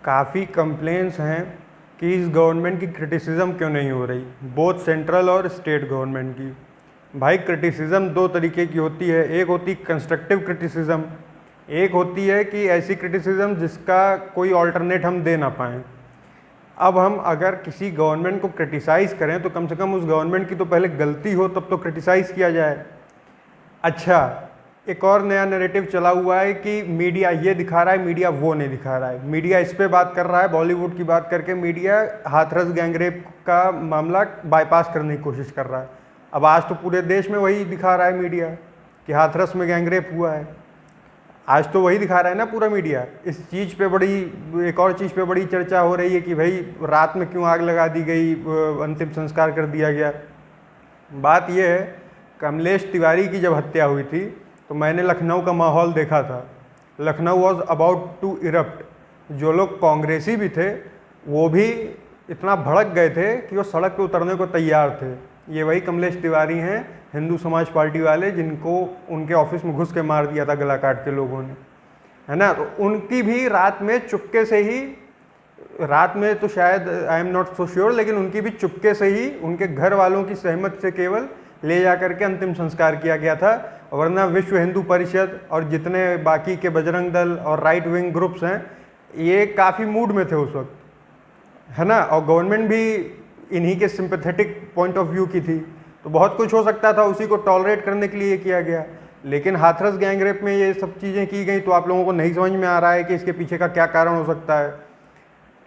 काफ़ी कंप्लेंट्स हैं कि इस गवर्नमेंट की क्रिटिसिज्म क्यों नहीं हो रही, बोथ सेंट्रल और स्टेट गवर्नमेंट की। भाई क्रिटिसिज्म दो तरीके की होती है, एक होती कंस्ट्रक्टिव क्रिटिसिज्म, एक होती है कि ऐसी क्रिटिसिज्म जिसका कोई ऑल्टरनेट हम दे ना पाएँ। अब हम अगर किसी गवर्नमेंट को क्रिटिसाइज़ करें तो कम से कम उस गवर्नमेंट की तो पहले गलती हो तब तो क्रिटिसाइज़ किया जाए। अच्छा, एक और नया नैरेटिव चला हुआ है कि मीडिया ये दिखा रहा है, मीडिया वो नहीं दिखा रहा है। मीडिया इस पे बात कर रहा है, बॉलीवुड की बात करके मीडिया हाथरस गैंगरेप का मामला बाईपास करने की कोशिश कर रहा है। अब आज तो पूरे देश में वही दिखा रहा है मीडिया कि हाथरस में गैंगरेप हुआ है। आज तो वही दिखा रहा है ना पूरा मीडिया। इस चीज़ पे एक और चीज़ पे बड़ी चर्चा हो रही है कि भाई रात में क्यों आग लगा दी गई, अंतिम संस्कार कर दिया गया। बात यह है, कमलेश तिवारी की जब हत्या हुई थी तो मैंने लखनऊ का माहौल देखा था। Lucknow was about to erupt. जो लोग कांग्रेसी भी थे वो भी इतना भड़क गए थे कि वो सड़क पे उतरने को तैयार थे। ये वही कमलेश तिवारी हैं, हिंदू समाज पार्टी वाले, जिनको उनके ऑफिस में घुस के मार दिया था गला काट के लोगों ने, है ना। तो उनकी भी रात में चुपके से ही, रात में तो शायद I am not so sure, लेकिन उनकी भी चुपके से ही उनके घर वालों की सहमत से केवल ले जा करके अंतिम संस्कार किया गया था। वरना विश्व हिंदू परिषद और जितने बाकी के बजरंग दल और राइट विंग ग्रुप्स हैं ये काफ़ी मूड में थे उस वक्त, है ना। और गवर्नमेंट भी इन्हीं के सिंपैथेटिक पॉइंट ऑफ व्यू की थी, तो बहुत कुछ हो सकता था, उसी को टॉलरेट करने के लिए ये किया गया। लेकिन हाथरस गैंगरेप में ये सब चीज़ें की गई तो आप लोगों को नहीं समझ में आ रहा है कि इसके पीछे का क्या कारण हो सकता है।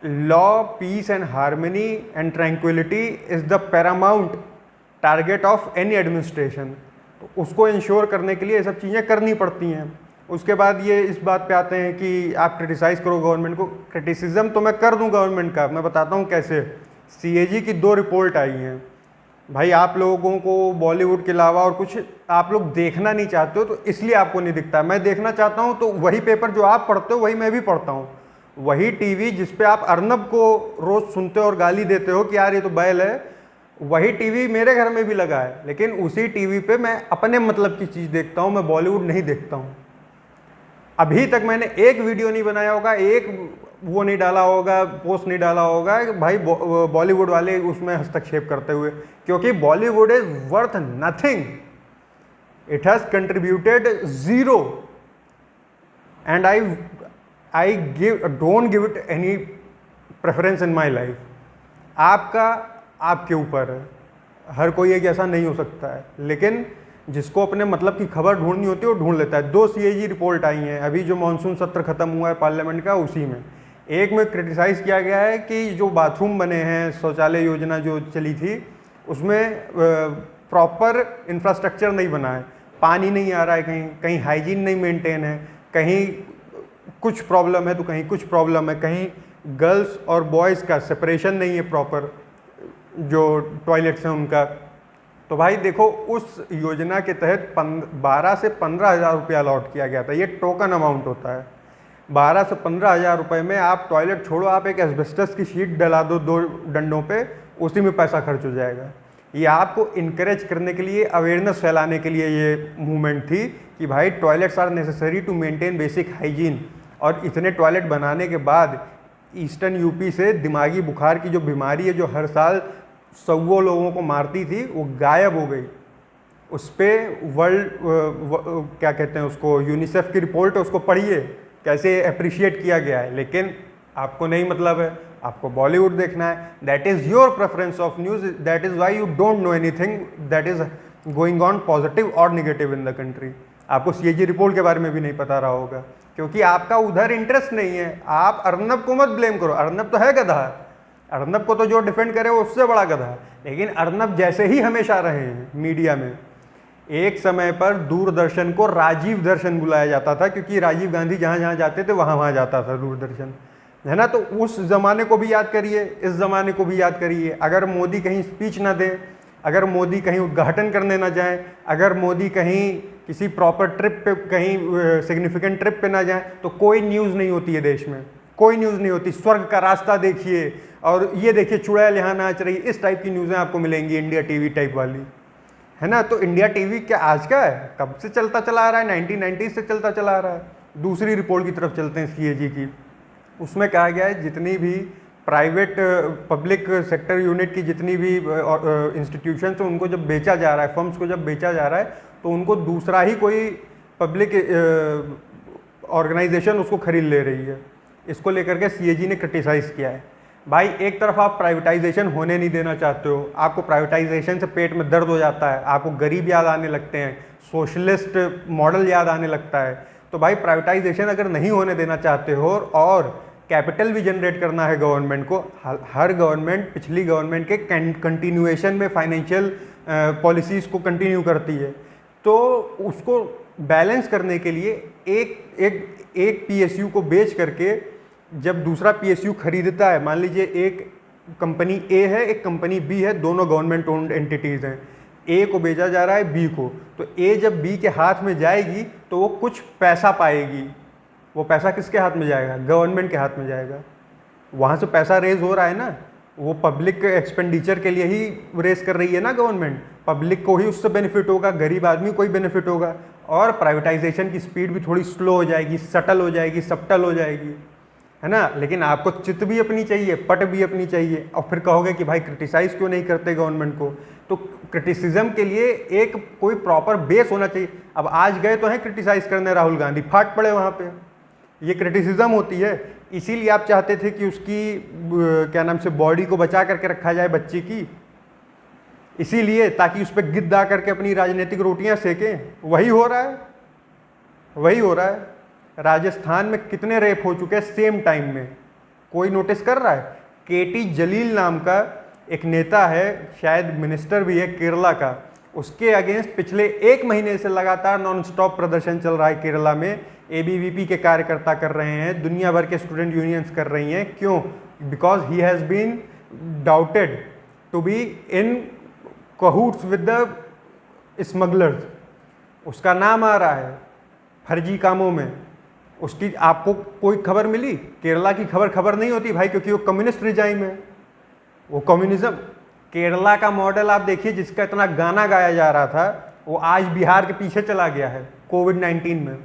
Law, peace and harmony and tranquillity is the paramount target of any administration. तो उसको इंश्योर करने के लिए ये सब चीज़ें करनी पड़ती हैं। उसके बाद ये इस बात पे आते हैं कि आप क्रिटिसाइज़ करो गवर्नमेंट को। क्रिटिसिज्म तो मैं कर दूं गवर्नमेंट का, मैं बताता हूँ कैसे। सीएजी की 2 रिपोर्ट आई हैं। भाई आप लोगों को बॉलीवुड के अलावा और कुछ आप लोग देखना नहीं चाहते हो तो इसलिए आपको नहीं दिखता। मैं देखना चाहता हूँ तो वही पेपर जो आप पढ़ते हो वही मैं भी पढ़ता हूँ। वही टीवी जिस पे आप अर्नब को रोज़ सुनते हो और गाली देते हो कि यार ये तो बैल है, वही टीवी मेरे घर में भी लगा है। लेकिन उसी टीवी पे मैं अपने मतलब की चीज़ देखता हूँ, मैं बॉलीवुड नहीं देखता हूँ। अभी तक मैंने एक वीडियो नहीं बनाया होगा, एक वो नहीं डाला होगा, पोस्ट नहीं डाला होगा भाई बॉलीवुड वाले उसमें हस्तक्षेप करते हुए, क्योंकि Bollywood is worth nothing, it has contributed zero and I don't give it any preference in my life. आपका आपके ऊपर है, हर कोई एक ऐसा नहीं हो सकता है, लेकिन जिसको अपने मतलब की खबर ढूंढनी होती है वो ढूंढ लेता है। 2 सीएजी रिपोर्ट आई हैं अभी जो मानसून सत्र खत्म हुआ है पार्लियामेंट का, उसी में एक में क्रिटिसाइज़ किया गया है कि जो बाथरूम बने हैं, शौचालय योजना जो चली थी उसमें प्रॉपर इंफ्रास्ट्रक्चर नहीं बना है, पानी नहीं आ रहा है, कहीं कहीं हाइजीन नहीं मेंटेन है, कहीं कुछ प्रॉब्लम है तो कहीं कुछ प्रॉब्लम है, कहीं गर्ल्स और बॉयज़ का सेपरेशन नहीं है प्रॉपर, जो टॉयलेट्स हैं उनका। तो भाई देखो उस योजना के तहत 12 से 15 हज़ार रुपया अलॉट किया गया था। ये टोकन अमाउंट होता है। 12 से 15 हज़ार रुपये में आप टॉयलेट छोड़ो, आप एक एस्बेस्टस की शीट डला दो 2 डंडों पे, उसी में पैसा खर्च हो जाएगा। ये आपको इनकरेज करने के लिए, अवेयरनेस फैलाने के लिए ये मूवमेंट थी कि भाई toilets are necessary to maintain basic hygiene. और इतने टॉयलेट बनाने के बाद ईस्टर्न यूपी से दिमागी बुखार की जो बीमारी है, जो हर साल 100 लोगों को मारती थी, वो गायब हो गई। उस पर वर्ल्ड क्या कहते हैं उसको, यूनिसेफ की रिपोर्ट है, उसको पढ़िए कैसे अप्रिशिएट किया गया है। लेकिन आपको नहीं मतलब है, आपको बॉलीवुड देखना है। That is your preference of news, that is why you don't know anything that is going on positive और निगेटिव इन द कंट्री। आपको सीएजी रिपोर्ट के बारे में भी नहीं पता रहा होगा, क्योंकि आपका उधर इंटरेस्ट नहीं है। आप अर्नब को मत ब्लेम करो, अर्नब तो है गधा, अर्नब को तो जो डिफेंड करे वो उससे बड़ा गधा है। लेकिन अर्नब जैसे ही हमेशा रहे हैं मीडिया में। एक समय पर दूरदर्शन को राजीव दर्शन बुलाया जाता था, क्योंकि राजीव गांधी जहाँ जहाँ जाते थे वहाँ वहाँ जाता था दूरदर्शन, है ना। तो उस ज़माने को भी याद करिए, इस ज़माने को भी याद करिए। अगर मोदी कहीं स्पीच ना दें, अगर मोदी कहीं उद्घाटन करने ना जाएं, अगर मोदी कहीं किसी प्रॉपर ट्रिप पे, कहीं सिग्निफिकेंट ट्रिप पे ना जाएं, तो कोई न्यूज़ नहीं होती है देश में, कोई न्यूज़ नहीं होती। स्वर्ग का रास्ता देखिए और ये देखिए चुड़ैल यहाँ नाच रही, इस टाइप की न्यूज़ें आपको मिलेंगी, इंडिया टीवी टाइप वाली, है ना। तो इंडिया टीवी क्या आज का है, कब से चलता चला आ रहा है, 1990 से चलता चला आ रहा है। दूसरी रिपोर्ट की तरफ चलते हैं सीएजी की। उसमें कहा गया है जितनी भी प्राइवेट पब्लिक सेक्टर यूनिट की जितनी भी इंस्टीट्यूशन है उनको जब बेचा जा रहा है, फर्म्स को जब बेचा जा रहा है तो उनको दूसरा ही कोई पब्लिक ऑर्गेनाइजेशन उसको खरीद ले रही है। इसको लेकर के सीएजी ने क्रिटिसाइज़ किया है। भाई एक तरफ आप प्राइवेटाइजेशन होने नहीं देना चाहते हो, आपको प्राइवेटाइजेशन से पेट में दर्द हो जाता है, आपको गरीब याद आने लगते हैं, सोशलिस्ट मॉडल याद आने लगता है। तो भाई प्राइवेटाइजेशन अगर नहीं होने देना चाहते हो और कैपिटल भी जनरेट करना है गवर्नमेंट को, हर गवर्नमेंट पिछली गवर्नमेंट के कंटिन्यूएशन में फाइनेंशियल पॉलिसीज़ को कंटिन्यू करती है, तो उसको बैलेंस करने के लिए एक पीएसयू को बेच करके जब दूसरा पीएसयू खरीदता है, मान लीजिए एक कंपनी ए है एक कंपनी बी है, दोनों गवर्नमेंट ओन्ड एंटिटीज़ हैं, ए को बेचा जा रहा है बी को, तो ए जब बी के हाथ में जाएगी तो वो कुछ पैसा पाएगी। वो पैसा किसके हाथ में जाएगा? गवर्नमेंट के हाथ में जाएगा। वहाँ से पैसा रेज हो रहा है ना, वो पब्लिक एक्सपेंडिचर के लिए ही रेज कर रही है ना गवर्नमेंट, पब्लिक को ही उससे बेनिफिट होगा, गरीब आदमी को ही बेनिफिट होगा। और प्राइवेटाइजेशन की स्पीड भी थोड़ी स्लो हो जाएगी, सटल हो जाएगी, सब्टल हो जाएगी, है ना। लेकिन आपको चित भी अपनी चाहिए, पट भी अपनी चाहिए, और फिर कहोगे कि भाई क्रिटिसाइज़ क्यों नहीं करते गवर्नमेंट को। तो क्रिटिसिज्म के लिए एक कोई प्रॉपर बेस होना चाहिए। अब आज गए तो हैं क्रिटिसाइज़ करने राहुल गांधी, फाट पड़े वहाँ पे, ये क्रिटिसिज्म होती है। इसीलिए आप चाहते थे कि उसकी क्या नाम से बॉडी को बचा करके रखा जाए बच्ची की, इसीलिए ताकि उस पर गिद्ध आ करके अपनी राजनीतिक रोटियां सेकें। वही हो रहा है, वही हो रहा है। राजस्थान में कितने रेप हो चुके हैं सेम टाइम में, कोई नोटिस कर रहा है? केटी जलील नाम का एक नेता है, शायद मिनिस्टर भी है केरला का, उसके अगेंस्ट पिछले 1 महीने से लगातार नॉन स्टॉप प्रदर्शन चल रहा है केरला में। एबीवीपी के कार्यकर्ता कर रहे हैं, दुनिया भर के स्टूडेंट यूनियंस कर रही हैं। क्यों? Because he has been doubted to be in cahoots with the smugglers. उसका नाम आ रहा है फर्जी कामों में। उसकी आपको कोई खबर मिली? केरला की खबर नहीं होती भाई, क्योंकि वो कम्युनिस्ट रिजाइम है, वो कम्युनिज्म। केरला का मॉडल आप देखिए, जिसका इतना गाना गाया जा रहा था, वो आज बिहार के पीछे चला गया है। कोविड-19 में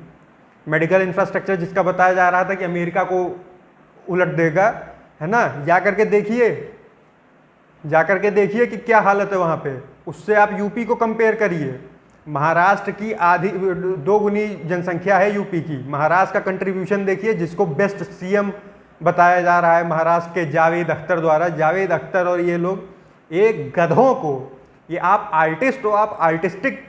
मेडिकल इंफ्रास्ट्रक्चर जिसका बताया जा रहा था कि अमेरिका को उलट देगा, है ना, जा करके देखिए कि क्या हालत है वहाँ पे। उससे आप यूपी को कंपेयर करिए। महाराष्ट्र की आधी 2 गुनी जनसंख्या है यूपी की। महाराष्ट्र का कंट्रीब्यूशन देखिए, जिसको बेस्ट सीएम बताया जा रहा है महाराष्ट्र के जावेद अख्तर द्वारा। जावेद अख्तर और ये लोग एक गधों को, ये आप आर्टिस्ट हो, आप आर्टिस्टिक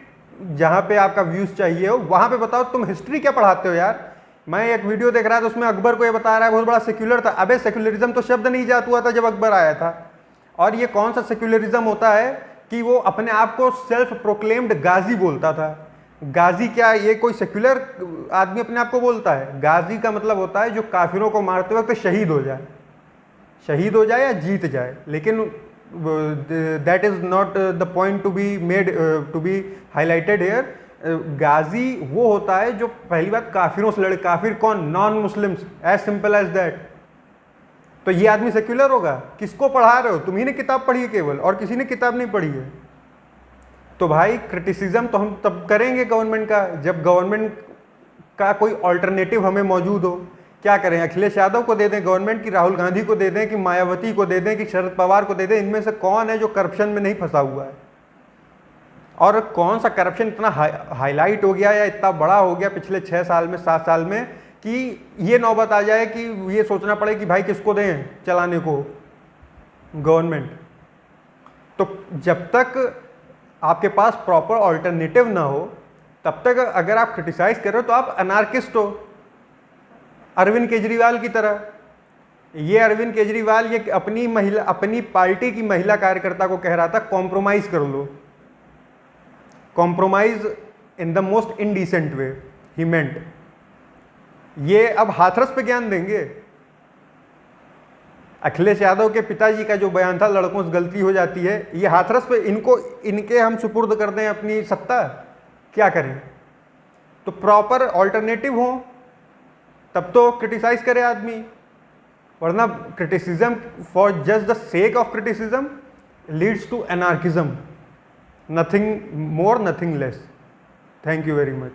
जहाँ पे आपका व्यूज़ चाहिए हो वहाँ पे बताओ। तुम हिस्ट्री क्या पढ़ाते हो यार? मैं एक वीडियो देख रहा था, उसमें अकबर को ये बता रहा है बहुत बड़ा सेक्युलर था। अबे सेक्युलरिज्म तो शब्द नहीं ईजाद हुआ था जब अकबर आया था। और ये कौन सा सेक्युलरिज्म होता है कि वो अपने आप को सेल्फ प्रोक्लेम्ड गाजी बोलता था। गाजी क्या, ये कोई सेक्युलर आदमी अपने आप को बोलता है? गाजी का मतलब होता है जो काफिरों को मारते वक्त शहीद हो जाए या जीत जाए। लेकिन that is not the point to be highlighted here. गाजी वो होता है जो पहली बात काफिरों से लड़े। काफिर कौन? Non Muslims, as simple as that. तो ये आदमी सेक्युलर होगा? किसको पढ़ा रहे हो? तुम्ही ने किताब पढ़ी है केवल, और किसी ने किताब नहीं पढ़ी है। तो भाई क्रिटिसिज्म तो हम तब करेंगे गवर्नमेंट का जब गवर्नमेंट का कोई ऑल्टरनेटिव हमें मौजूद हो। क्या करें? अखिलेश यादव को दे दें गवर्नमेंट की, राहुल गांधी को दे दें कि मायावती को दे दें कि शरद पवार को दे दें? इनमें से कौन है जो करप्शन में नहीं फंसा हुआ है? और कौन सा करप्शन इतना हाईलाइट हो गया या इतना बड़ा हो गया पिछले 6 साल में, 7 साल में, कि ये नौबत आ जाए कि ये सोचना पड़े कि भाई किसको दें चलाने को गवर्नमेंट। तो जब तक आपके पास प्रॉपर ऑल्टरनेटिव ना हो, तब तक अगर आप क्रिटिसाइज कर रहे हो तो आप अनार्किस्ट हो, अरविंद केजरीवाल की तरह। ये अरविंद केजरीवाल ये अपनी पार्टी की महिला कार्यकर्ता को कह रहा था कॉम्प्रोमाइज कर लो, compromise in the most indecent way he meant. ये अब हाथरस पे ज्ञान देंगे। अखिलेश यादव के पिताजी का जो बयान था, लड़कों से गलती हो जाती है, ये हाथरस पे इनके हम सुपुर्द कर दें अपनी सत्ता, क्या करें? तो प्रॉपर ऑल्टरनेटिव हो तब तो क्रिटिसाइज करे आदमी, वरना criticism for just the sake of criticism leads to anarchism, nothing more nothing less. Thank you very much.